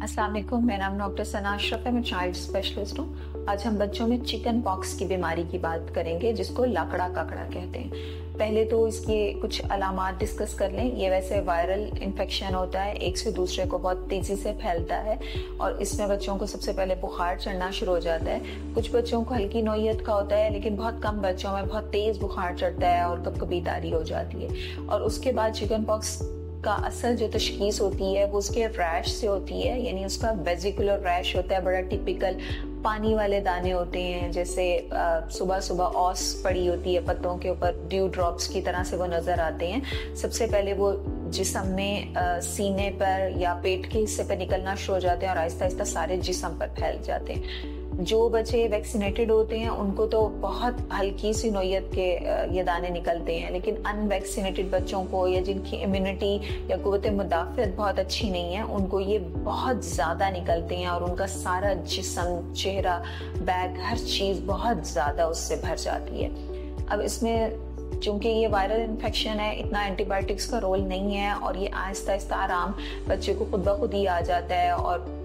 अस्सलाम वालेकुम, मेरा नाम डॉक्टर सना अशरफ है। मैं चाइल्ड स्पेशलिस्ट हूँ। आज हम बच्चों में चिकन पॉक्स की बीमारी की बात करेंगे, जिसको लाकड़ा काकड़ा कहते हैं। पहले तो इसके कुछ अलामात डिस्कस कर लें। ये वैसे वायरल इन्फेक्शन होता है, एक से दूसरे को बहुत तेज़ी से फैलता है और इसमें बच्चों को सबसे पहले बुखार चढ़ना शुरू हो जाता है। कुछ बच्चों को हल्की नौयत का होता है, लेकिन बहुत कम बच्चों में बहुत तेज़ बुखार चढ़ता है और कभी कभी दारी हो जाती है। और उसके बाद चिकन पॉक्स का असल जो तशखीस होती है वो उसके रैश से होती है, यानी उसका वेजिकुलर रैश होता है। बड़ा टिपिकल पानी वाले दाने होते हैं, जैसे सुबह सुबह ऑस पड़ी होती है पत्तों के ऊपर, ड्यू ड्रॉप्स की तरह से वो नजर आते हैं। सबसे पहले वो जिस्म में सीने पर या पेट के हिस्से पर निकलना शुरू हो जाते हैं और आहिस्ता आहिस्ता सारे जिस्म पर फैल जाते हैं। जो बच्चे वैक्सीनेटेड होते हैं उनको तो बहुत हल्की सी नौयत के ये दाने निकलते हैं, लेकिन अनवैक्सीनेटेड बच्चों को या जिनकी इम्यूनिटी या कुव्वत मुदाफ़त बहुत अच्छी नहीं है, उनको ये बहुत ज़्यादा निकलते हैं और उनका सारा जिस्म, चेहरा, बैक, हर चीज़ बहुत ज़्यादा उससे भर जाती है। अब इसमें चूंकि ये वायरल इन्फेक्शन है, इतना एंटीबायोटिक्स का रोल नहीं है और ये आहिस्ता आहिस्ता आराम बच्चे को खुद ब खुद ही आ जाता है और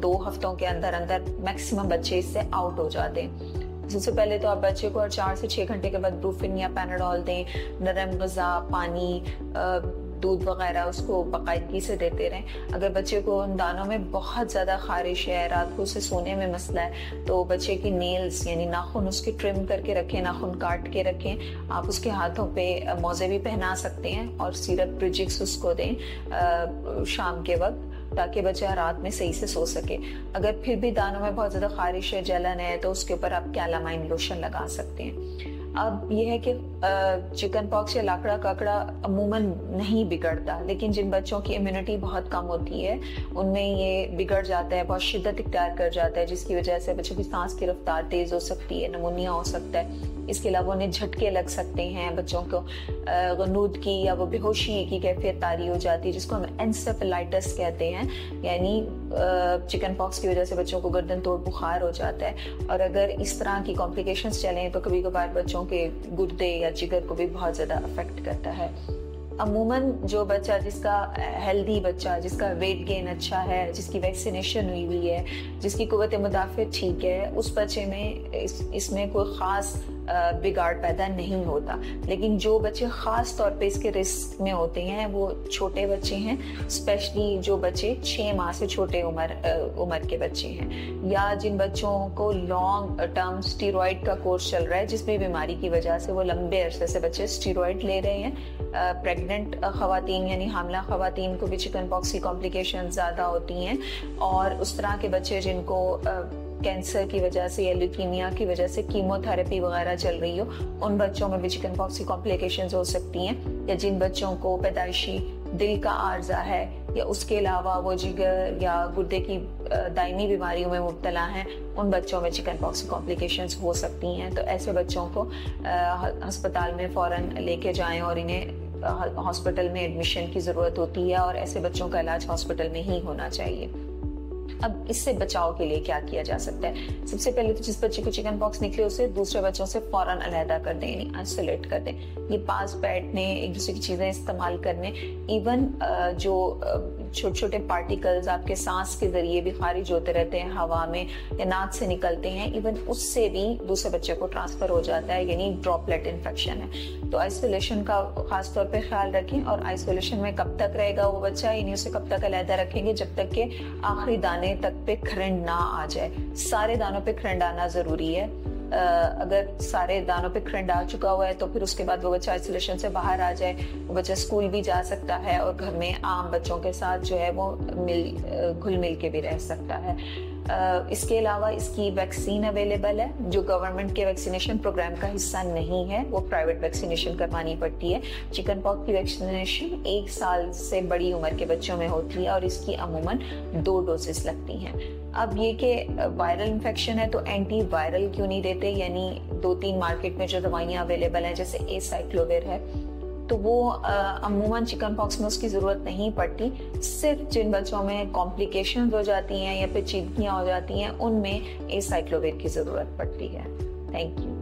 2 हफ्तों के अंदर अंदर मैक्सिमम बच्चे इससे आउट हो जाते हैं। सबसे पहले तो आप बच्चे को 4 से 6 घंटे के बाद ब्रूफिन या पैनाडोल दें, नरम ग़िज़ा, पानी, दूध वगैरह उसको बाकायदगी से देते रहें। अगर बच्चे को उन दानों में बहुत ज़्यादा खारिश है, रात को उसे सोने में मसला है, तो बच्चे की नेल्स यानी नाखून उसके ट्रिम करके रखें, नाखून काट के रखें। आप उसके हाथों पे मोज़े भी पहना सकते हैं और सिरप ब्रिजिक्स उसको दें शाम के वक्त, ताकि बच्चा रात में सही से सो सके। अगर फिर भी दानों में बहुत ज़्यादा खारिश है, जलन है, तो उसके ऊपर आप कैलामाइन लोशन लगा सकते हैं। अब यह है कि चिकन पॉक्स या लाकड़ा काकड़ा अमूमन नहीं बिगड़ता, लेकिन जिन बच्चों की इम्यूनिटी बहुत कम होती है उनमें ये बिगड़ जाता है, बहुत शिद्दत इख्तियार कर जाता है, जिसकी वजह से बच्चों की सांस की रफ्तार तेज़ हो सकती है, नमूनिया हो सकता है। इसके अलावा उन्हें झटके लग सकते हैं, बच्चों को गनूद की या वो बेहोशी की कैफियत तारी हो जाती है, जिसको हम एंसेफेलाइटिस कहते हैं। यानी चिकन पॉक्स की वजह से बच्चों को गर्दन तोड़ बुखार हो जाता है और अगर इस तरह की कॉम्प्लिकेशंस चलें तो कभी कभार बच्चों के गुर्दे या जिगर को भी बहुत ज़्यादा अफेक्ट करता है। अमूमन जो बच्चा, जिसका हेल्दी बच्चा, जिसका वेट गेन अच्छा है, जिसकी वैक्सीनेशन हुई है, जिसकी कुव्वत मुदाफ़त ठीक है, उस बच्चे में इसमें कोई ख़ास बिगाड़ पैदा नहीं होता। लेकिन जो बच्चे ख़ास तौर पे इसके रिस्क में होते हैं वो छोटे बच्चे हैं, स्पेशली जो बच्चे 6 माह से छोटे उम्र के बच्चे हैं, या जिन बच्चों को लॉन्ग टर्म स्टीरॉयड का कोर्स चल रहा है, जिस भी बीमारी की वजह से वो लंबे अरसे से बच्चे स्टीरॉयड ले रहे हैं। प्रेग्नेंट खवातीन यानी हामला खवातीन को भी चिकन पॉक्स की कॉम्प्लिकेशन ज़्यादा होती हैं और उस तरह के बच्चे जिनको कैंसर की वजह से या ल्यूकीमिया की वजह से कीमोथेरेपी वगैरह चल रही हो, उन बच्चों में भी चिकन पॉक्स की कॉम्प्लिकेशंस हो सकती हैं। या जिन बच्चों को पैदाइशी दिल का आर्जा है या उसके अलावा वो जिगर या गुर्दे की दायमी बीमारियों में मुब्तला हैं, उन बच्चों में चिकन पॉक्स की कॉम्प्लिकेशंस हो सकती हैं। तो ऐसे बच्चों को अस्पताल में फ़ौरन लेके जाएं और इन्हें हॉस्पिटल में एडमिशन की ज़रूरत होती है और ऐसे बच्चों का इलाज हॉस्पिटल में ही होना चाहिए। अब इससे बचाव के लिए क्या किया जा सकता है? सबसे पहले तो जिस बच्चे को चिकन पॉक्स निकले उसे दूसरे बच्चों से फौरन अलहदा कर दें, यानी आइसोलेट कर दें। ये पास बैठने, एक दूसरे की चीज़ें इस्तेमाल करने, इवन जो छोटे छोटे पार्टिकल्स आपके सांस के जरिए भी खारिज होते रहते हैं हवा में या नाक से निकलते हैं, इवन उससे भी दूसरे बच्चे को ट्रांसफर हो जाता है, यानी ड्रॉपलेट इन्फेक्शन है। तो आइसोलेशन का खास तौर पे ख्याल रखें। और आइसोलेशन में कब तक रहेगा वो बच्चा, यानी उसे कब तक अलहदा रखेंगे, जब तक के आखिरी दाने तक पे खरंड ना आ जाए। सारे दानों पे खरंड आना जरूरी है। अगर सारे दानों पे खरंड आ चुका हुआ है तो फिर उसके बाद वो बच्चा आइसोलेशन से बाहर आ जाए, वो बच्चा स्कूल भी जा सकता है और घर में आम बच्चों के साथ जो है वो घुल मिल के भी रह सकता है। इसके अलावा इसकी वैक्सीन अवेलेबल है, जो गवर्नमेंट के वैक्सीनेशन प्रोग्राम का हिस्सा नहीं है, वो प्राइवेट वैक्सीनेशन करवानी पड़ती है। चिकन पॉक्स की वैक्सीनेशन 1 साल से बड़ी उम्र के बच्चों में होती है और इसकी अमूमन 2 डोजेस लगती हैं। अब ये कि वायरल इन्फेक्शन है तो एंटी वायरल क्यों नहीं देते, यानी 2-3 मार्केट में जो दवाइयाँ अवेलेबल हैं जैसे एसाइक्लोविर है, तो वो अमूमन चिकन पॉक्स में उसकी ज़रूरत नहीं पड़ती। सिर्फ जिन बच्चों में कॉम्प्लिकेशंस हो जाती हैं या पेचीदगियाँ हो जाती हैं, उनमें एसाइक्लोविर की ज़रूरत पड़ती है। Thank you.